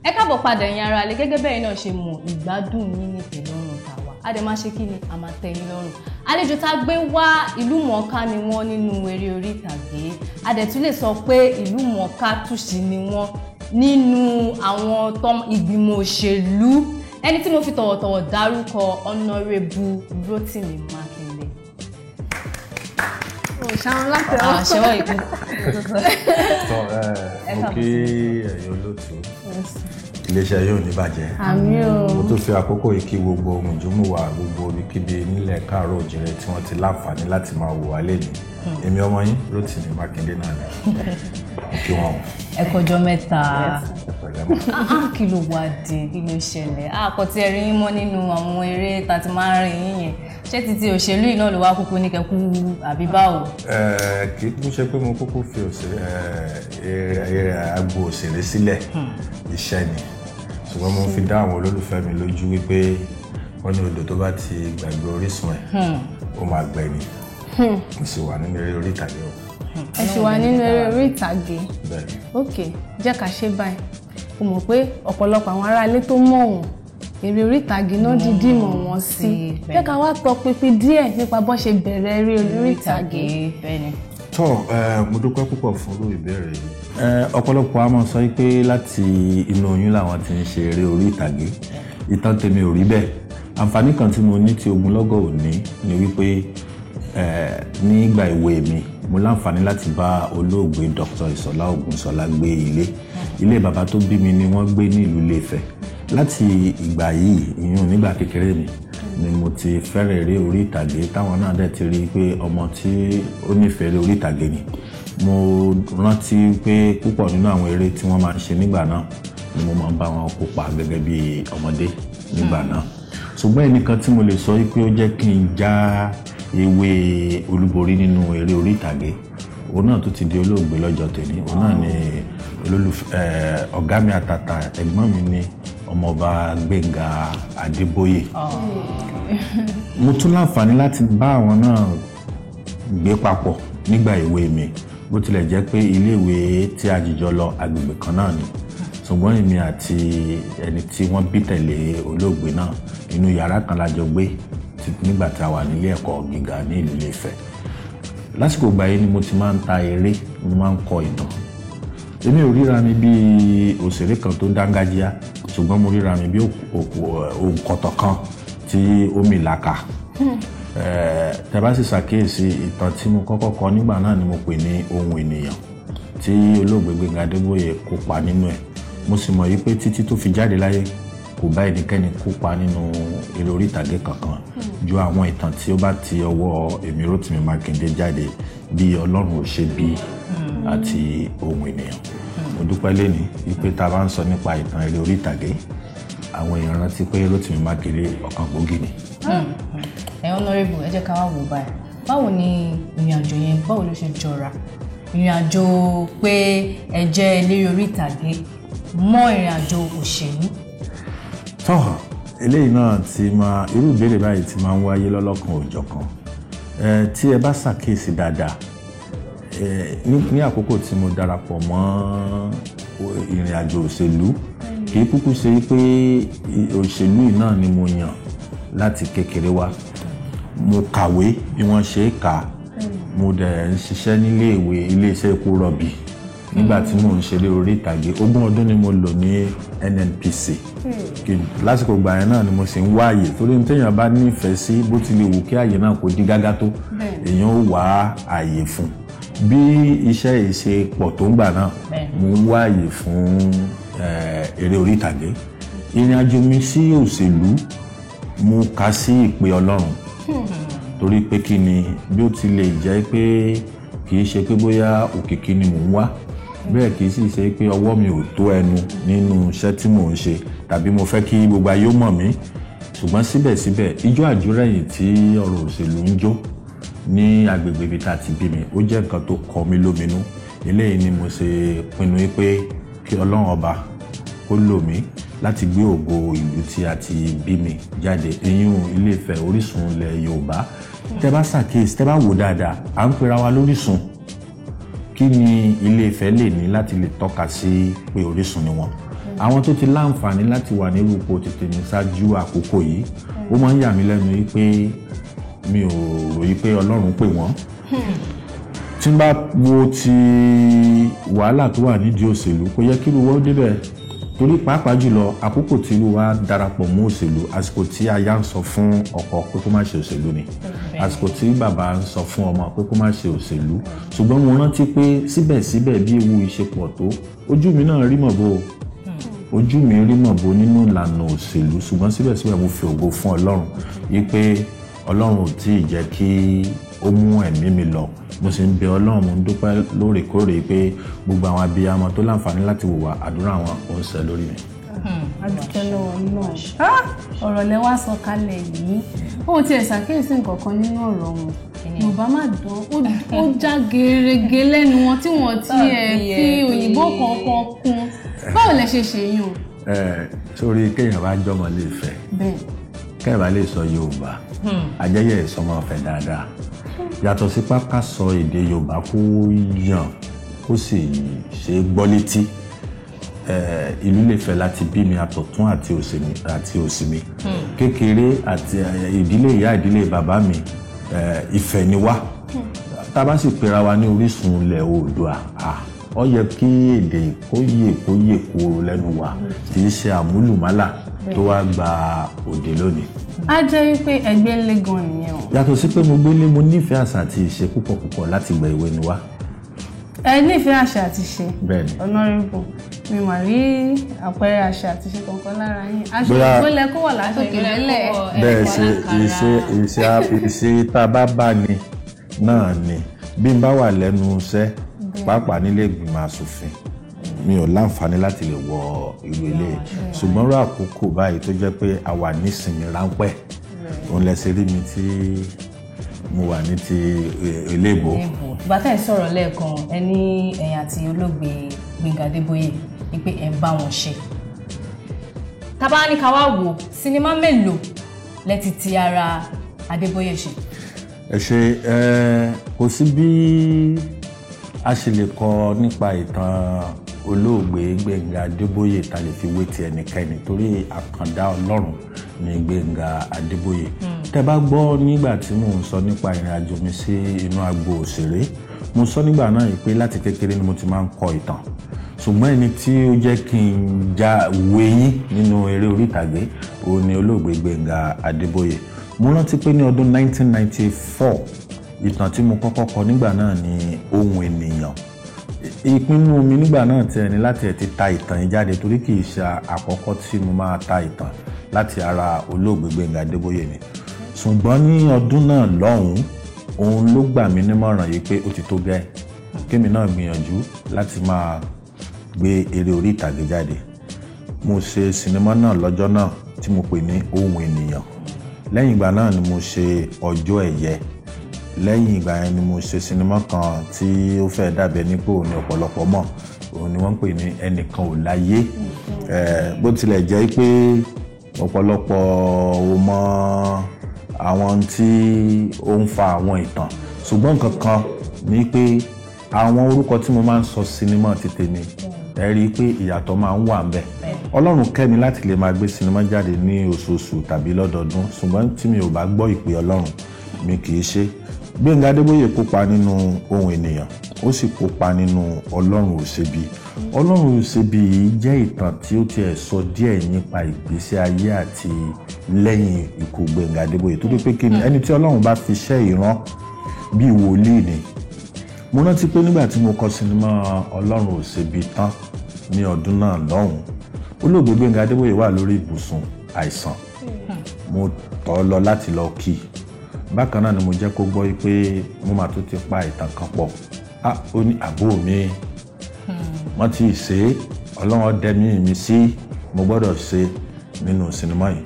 Ẹ káàbọ̀ padà ẹ̀yin ará ilé gẹ́gẹ́ bẹ́ẹ̀ náà ṣe mọ̀ ìgbádùn yín ní ìtẹ́lọ́rùn tàwa. A dẹ̀ máa ṣe kí ni a máa tẹ́ yín lọ́rùn. Àlejò tá gbé wá ìlú mọ̀ọ́ká ni wọ́n nínú eré orí ìtàgé. A dẹ̀ tún lè sọ pé ìlú mọ̀ọ́ká túṣì ni wọ́n nínú àwọn ìgbìmọ̀ òṣèlú. Ẹni tí mo fi tọ̀wọ̀tọ̀wọ̀ dárúkọ Honorable Rotimi Makinde. Ṣàwọn láti ọ̀. Àṣẹwọ́ ìkú. Mo kí ẹ̀yin olóòtú. Iléeṣẹ́ yóò ní bàjẹ́. Àmín o. Mo tó fi àkókò yìí kí gbogbo mùjúmùwà gbogbo ibikíbi nílẹ̀ káàárọ̀ òjìrè tí wọ́n ti láǹfààní láti máa wò wá lẹ́nu. Èmi ọmọ yín Rotimi Makinde náà ni. Mo kí wọn. Ẹ kọjọ́ mẹ́ta. Kí ló wá dé? Kí ló ṣẹlẹ̀? Àkọ́tí ẹ̀rí yín mọ́ nínú àwọn eré tá ti máa ń rìn yín yẹn. Ṣé títí òṣèlú yìí náà ló wá kúkú ní kẹkú àbí báwo? Kì í ṣe pé mo kúkú fi agbo òṣèré sílẹ̀, iṣẹ́ ni. Ṣùgbọ́n mo fi dá àwọn olólùfẹ́ mi lójú wípé wọ́n ní odò tó bá ti gbàgbé orísun ẹ̀ ó máa gbẹ ni. Mo sì wà nínú eré orí ìtàgé o. Ẹ ṣì wà nínú eré orí ìtàgé. Bẹ́ẹ̀ni. Ok, jẹ́ ká ṣe báyìí. O mọ̀ pé ọ̀pọ̀lọpọ̀ àwọn aráalé tó mọ̀ wọ́n eré orí ìtàgé náà dídí mọ̀ wọ́n sí. Jẹ́ ká wá tọpinpin díẹ̀ nípa bó ṣe bẹ̀rẹ̀ eré orí ìtàgé. Bẹ́ẹ̀ni. Mo dúpẹ́ púpọ̀ fún irú ìbéèrè yìí. Ọ̀pọ̀lọpọ̀ a máa sọ pé láti inú oyún làwọn ti ń ṣe eré orí ìtàgé. Ìtàn tèmi ò rí bẹ́ẹ̀. Àǹfààní kan tí mo ní tí ogunlọ́gọ̀ ò ní ni wípé nígbà ìwé mi mo láǹfààní láti bá olóògbé Dr. Ìṣọ̀lá Ògúnṣọlá gbé ilé bàbá tó bí mi ni wọ́n gbé ní ìlú Ilé-Ifẹ̀. Láti ìgbà yìí ìyún nígbà kékeré mi ni mo ti fẹ́rẹ̀ eré orí ìtàgé táwọn náà dẹ̀ ti rí i pé ọmọ tí ó nífẹ̀ẹ́ eré orí ìtàgé ni. Mo rántí pé púpọ̀ nínú àwọn eré tí wọ́n máa ń ṣe nígbà náà ni mo máa ń bá wọn kópa gẹ́gẹ́ bí ọmọdé nígbà náà. Ṣùgbọ́n ẹnìkan tí mo lè sọ pé ó jẹ́ kí n já ewé olúborí nínú eré orí ìtàgé òun náà tó ti di olóògbé lọ́jọ́ tèmi. Òun náà ni ọ̀gá mi àtàtà ẹ̀gbọ́n mi ni ọmọọba Gbénga Adébóyè. Mo tún láǹfààní láti bá àwọn náà gbé papọ̀ nígbà ìwé mi bó tilẹ̀ jẹ́ pé iléèwé tí a jìjọ lọ agbègbè kan náà ni. Ṣùgbọ́n èmi àti ẹni tí wọ́n bí tẹ̀lé olóògbé náà inú yàrá kan la jọ gbé nígbà tí a wà nílé ẹ̀kọ́ gíga ní ìlú Ilé-Ifẹ̀. Lásìkò ìgbà yìí ni mo ti máa ń ta eré, mo máa ń kọ ìtàn. Èmi ò ríra mi bí òṣèré kan tó dángájíá, ṣùgbọ́n mo ríra mi bí òǹkọ̀tọ̀ kan tí ó mìlaka. Tẹ́ bá sì ṣàkíyèsí ìtàn tí mo kọ́kọ́ kọ nígbà náà ni mo pè ní Ohun Ènìyàn tí olóògbé Gbénga Adébóyè kópa nínú ẹ̀. Mo sì mọ̀ wípé títí tó fi jáde láyé kò bá ẹnikẹ́ni kópa nínú eré orí ìtàgé kankan ju àwọn ìtàn tí ó bá ti ọwọ́ èmi Rotimi Makinde jáde bí Ọlọ́run ò ṣe bí àti Ohun Ènìyàn. Mo dúpẹ́ lẹ́ni wípé tá a bá ń sọ nípa ìtàn eré orí ìtàgé àwọn èèyàn rántí pé Rotimi Makinde ọ̀kan gbòógì ni. Honorable, ẹ jẹ́ ká wá wò báyìí. Báwo ni ìrìn àjò yẹn báwo ló ṣe jọra? Ìrìn àjò pé ẹ jẹ́ eléré orí ìtàgé mọ́ ìrìn àjò òṣèlú. Eléyìí náà irú ìbéèrè báyìí ti máa ń wáyé lọ́lọ́kan òjọ̀kan. Tí ẹ bá ṣàkíyèsí dáadáa ní àkókò tí mo darapọ̀ mọ́ ìrìn àjò òṣèlú kì í kúkú ṣe pé òṣèlú yìí náà ni mo yàn láti kékeré wá. Mo kàwé bí wọ́n ṣe kà, mo dẹ̀ ń ṣiṣẹ́ nílé iléeṣẹ́ epo rọ̀bì nígbà tí mò ń ṣeré orí ìtàgé. 20 ọdún ni mo lò ní NNPC. Lásìkò ìgbà yẹn náà ni mo sì ń wá àyè torí téèyàn bá nífẹ̀ẹ́ sí bó ti lè wù kí àyè náà kó dí gágá tó èèyàn ó wá àyè fún. Bí iṣẹ́ yìí ṣe pọ̀ tó ń gbà náà mo ń wá àyè fún eré orí ìtàgé. Ìrìn àjò mi sí òṣèlú mo kà sí ìpè Ọlọ́run torí pé kí ni bí ó ti lè jẹ́ pé kì í ṣe pé bóyá òkìkí ni mò ń wá bẹ́ẹ̀ kì í sì ṣe pé ọwọ́ mi ò tó ẹnu nínú iṣẹ́ tí mò ń ṣe tàbí mo fẹ́ kí gbogbo ayé mọ̀ mí. Ṣùgbọ́n síbẹ̀síbẹ̀ ijó àjúrẹ̀yìn tí ọ̀rọ̀ òṣèlú ń jó ní agbègbè ibi tá a ti bí mi ó jẹ́ nǹkan tó kọ mí lóminú. Eléyìí ni mo ṣe pinnu pé kí Ọlọ́run ọba kó lò mí láti gbé ògo ìlú tí a ti bí mi jáde eyín Ilé-Ifẹ̀ orísun ilẹ̀ Yorùbá. Tẹ́ bá ṣàkíyèsí tẹ́ bá wò dáadáa à ń pera wa lórísun. Kí ni Ilé-Ifẹ̀ lè ní láti lè tọ́ka sí pé orísun ni wọ́n? àwọn tó ti láǹfààní láti wà nírú ipò tètè ní ṣáájú àkókò yìí ó máa ń yà mí lẹ́nu yìí pé mi ò ròyìn pé Ọlọ́run pè wọ́n tí n bá wo ti wàhálà tó wà nídìí òṣèlú kò yẹ kí irú wọn débẹ̀ torí pàápàá jùlọ àkókò tí irú wa darapọ̀ mọ́ òṣèlú àsìkò tí aya ń sọ fún ọkọ pé kó má ṣe òṣèlú ni àsìkò tí bàbá ń sọ fún ọmọ pé kó má ṣe òṣèlú ṣùgbọ́n mo rántí pé síbẹ̀síbẹ̀ bí ewu ìṣepọ̀ tó ojú mi náà rí mọ̀bó ojú mi rí mọ̀bó nínú ìlànà òṣèlú ṣùgbọ́n síbẹ̀síbẹ̀ mo fi ògo fún Ọlọ́run yìí pé Ọlọ́run ò tí ì jẹ́ kí ó mú ẹ̀mí mi lọ mo sì ń bẹ Ọlọ́run mo ń dúpẹ́ lóòrèkóòrè pé gbogbo àwọn abiyamọ tó láǹfààní láti wò wá àdúrà wọn ò ń ṣẹ lórí mi. adúpẹ́ lọ́wọ́ náà ọ̀rọ̀ lẹ wá sọ kalẹ̀ yìí ó tiẹ̀ ṣàkíyèsí nǹkan kan nínú ọ̀rọ̀ wọn Yorùbá má dán ó já gerege lẹ́nu wọn tí wọ́n ti fi òyìnbó kankan kún báwo lẹ ṣe ṣe yún. sórí kéèyàn bá jọmọ lè fẹ́ kéèyàn bá lè sọ Yorùbá ajẹ́yẹ ìsọmọ ọ̀fẹ́ dáadáa yàtọ̀ sí pápá sọ èdè Yorùbá kó yàn kó sì ṣe gbọ́ létí ìlú lè fẹ́ láti bí mi àtọ̀tún àti òsì mi kékeré àti ìdílé ìyá ìdílé bàbá mi Ifẹ̀ ni wá tá a bá sì pera wa ní orísun ilẹ̀ Oòduà ó yẹ kí èdè kó yè kúrò lẹ́nu wa kì í ṣe àmúlùmálà tó wá gba òde lónìí. a jẹ́ wípé ẹgbẹ́ ńlẹ̀ gan nìyẹn o. yàtọ̀ sí pé mo gbélé mo nífẹ̀ẹ́ àṣà àti ìṣe púpọ̀ láti gba ìwé ni wá. ẹ nífẹ̀ẹ́ àṣà àti ìṣe. bẹ́ẹ̀ni. Honorable mi mà rí àpẹẹrẹ àṣà àti ìṣe kankan lára yín aṣọ ìgbélé kó wà látòkè lẹ́lẹ̀. bẹ́ẹ̀ ṣe tá a bá ní náà ni bí n bá wà lẹ́nu iṣẹ́ pàápàá nílé ìgbìmọ̀ asòfin mi ò láǹfààní láti lè wọ irú ilé ṣùgbọ́n rú àkókò báyìí tó jẹ́ pé a wà nísìnyí ráńpẹ́ òun lẹ́sẹ̀ rí mi tí mo wà ní ti eléèbó. bàtà ẹ̀ sọ̀rọ̀ lẹ́ẹ̀kan ẹni ẹ̀yìn àti olóògbé Gbénga Adébóyè ni pé ẹ̀ ń bá wọn ṣe. tábà ní ká wá wò sinimá mélòó lẹ ti ara Adébóyè ṣe. ẹ ṣe kò sí bí a ṣe lè kọ nípa ìtàn olóògbé Gbénga Adébóyè ta lè fi wé ti ẹnikẹ́ni torí àkàndá Ọlọ́run ní Gbénga Adébóyè. tẹ́ bá gbọ́ nígbà tí mò ń sọ nípa ìrìn àjò mi sí inú agbo òṣèré mo sọ nígbà náà yìí pé láti kékeré ni mo ti máa ń kọ ìtàn ṣùgbọ́n ẹni tí ó jẹ́ kí n já wéyín nínú eré orí ìtàgé òun ni olóògbé Gbénga Adébóyè. mo rántí pé ní ọdún 1994 ìtàn tí mo kọ́kọ́ kọ nígbà náà ni Ohun Ènìyàn. ìpinnu mi nígbà náà ti ẹni láti ti ta ìtàn yìí jáde torí kì í ṣe àkọ́kọ́ tí mo máa ta ìtàn láti ara olóògbé Gbénga Adébóyè ni. ṣùgbọ́n ní ọdún náà lọ́hùn-ún òun ló gbà mí nímọ̀ràn yìí pé ó ti tó gẹ́ kémi náà gbìyànjú láti máa gbé eré orí ìtàgé jáde. mo ṣe sinimá náà lọ́jọ́ náà tí mo pè ní Ohun Ènìyàn. lẹ́yìn ìgbà náà ni mo ṣe Ọjọ́ Ẹ̀yẹ. lẹ́yìn ìgbà yẹn ni mo ṣe sinimá kan tí ó fẹ́ dàbẹ̀ nípò ní ọ̀pọ̀lọpọ̀ mọ̀ òun ni wọ́n ń pè ní Ẹnìkan ò láyé. bó tilẹ̀ jẹ́ pé ọ̀pọ̀lọpọ̀ ò mọ àwọn tí ó ń fa àwọn ìtàn ṣùgbọ́n nǹkan kan ni pé àwọn orúkọ tí mo máa ń sọ sinimá ti tèmi ẹ rí i pé ìyàtọ̀ máa ń wà ń bẹ̀. Ọlọ́run kẹ́ mi láti lè máa gbé sinimá jáde ní oṣooṣù tàbí lọ́dọọdún ṣùgbọ́n tí mi ò bá gbọ́ ìpè Ọlọ́run mi kì í ṣe. Gbénga Adébóyè kópa nínú Ohun Ènìyàn ó sì kópa nínú Ọlọ́run ò ṣebi. Ọlọ́run ò ṣebi yìí jẹ́ ìtàn tí ó tiẹ̀ sọ díẹ̀ nípa ìgbésí ayé àti lẹ́yìn ikú Gbénga Adébóyè tó dé pé kí ni ẹni tí Ọlọ́run bá fi ṣẹ́ ìran bí wòlíì ni. mo rántí pé nígbà tí mo kọ sinimá Ọlọ́run ò ṣebi tán ní ọdún náà lọ́hùn olóògbé Gbénga Adébóyè wà lórí ibùsùn àìsàn mo tọ̀ lọ láti lọ kí i bákan náà ni mo jẹ́ kó gbọ́ pé mo máa tó ti pa ìtàn kan pọ̀ ó ní àbúrò mi wọ́n ti ṣe é Ọlọ́run dẹ́mi mi sí mo gbọ́dọ̀ ṣe nínú sinimá yìí